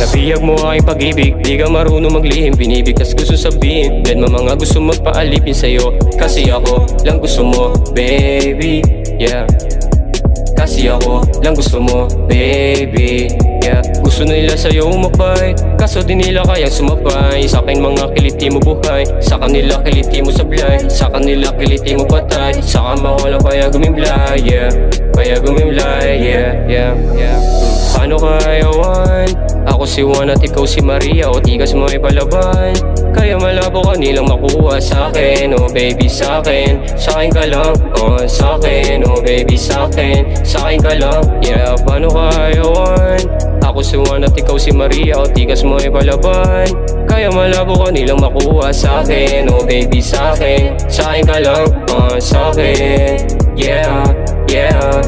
Nabiyag mo aking pag-ibig, di ka marunong maglihim. Binibigkas gusto sabihin, bet mo mga gusto magpaalipin sa'yo. Kasi ako lang gusto mo, baby, yeah. Kasi ako lang gusto mo, baby, yeah. Gusto nila sa'yo umabay, kaso di nila kayang sumabay. Sa akin mga kiliti mo buhay, sa kanila kiliti mo sablay. Sa kanila kiliti mo patay, sa kama ko lang kaya gumimlay, yeah. Kaya gumimlay, yeah, yeah, yeah. Paano kayawan? Ako si Juan at ikaw si Maria, o tigas mo ay palaban. Kaya malabo ka nilang makuha sa'kin, oh baby sa'kin. Sa'kin ka lang, oh sa'kin, oh baby sa'kin. Sa'kin ka lang, yeah, paano kayawan? Ako si Juan at ikaw si Maria, o tigas mo ay palaban. Kaya malabo ka nilang makuha sa'kin, oh baby sa'kin. Sa'kin ka lang, oh sa'kin, yeah, yeah.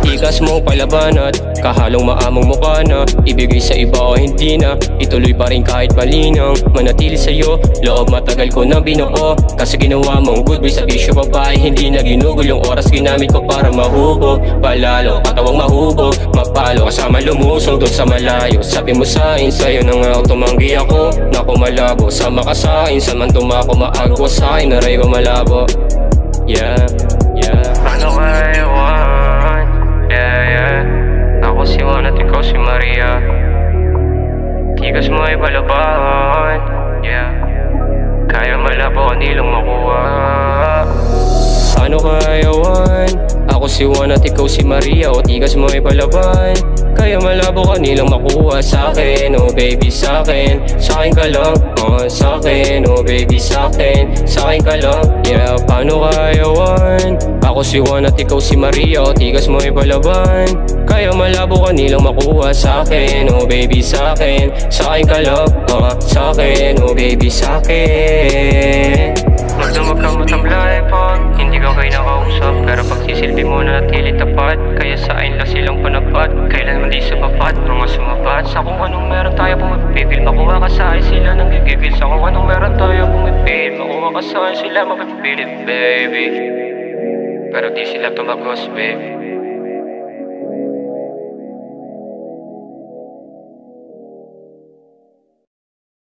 Tigas mo palaban at kahalong maamong mukha na. Ibigay sa iba o hindi na, ituloy pa rin kahit malinang. Manatili sa'yo, loob matagal ko na binuo. Kasi ginawa mong good boy sa bisyo babae, hindi na ginugol. Yung oras ginamit ko para mahubo, palalo katawang mahubo. Mapalo kasama lumusong dun sa malayo. Sabi mo sa'kin, sa'yo na nga tumanggi ako. Naku malabo, sama ka sa'kin. Saan man tumako maagwa sa'kin, naray ko malabo. Yeah, yeah. Paano kayo? Yeah, yeah. Ako si Juan at ikaw si Maria. Tigas mo ay palaban, yeah. Kaya malabo nilang makuha. Ano kayawan? Ako si Juan at ikaw si Maria, o tigas mo ay palaban. Kaya malabo ka nilang makuha sa'kin, oh baby sa'kin. Sa'kin ka lang, oh sa'kin, oh baby sa'kin. Sa'kin ka lang, yeah, paano kayawan? Ako si Juan at ikaw si Maria, o tigas mo ay palaban. Kaya malabo ka nilang makuha sa'kin, oh baby sa'kin. Sa'kin ka lang, oh sa'kin, oh baby sa'kin. Magdamag kang matamlay pag hindi ka kayo nakausap, pero pagsisilbi mo na natili tapat. Kaya sa akin lang silang panapat, kailan man di sapapat. Mga sumapat sa kung anong meron tayo pumipigil. Makuha ka sa akin sila nang gigigil. Sa kung anong meron tayo pumipigil. Makuha ka sa akin sila mapipilit, baby, pero di sila tumagos, baby.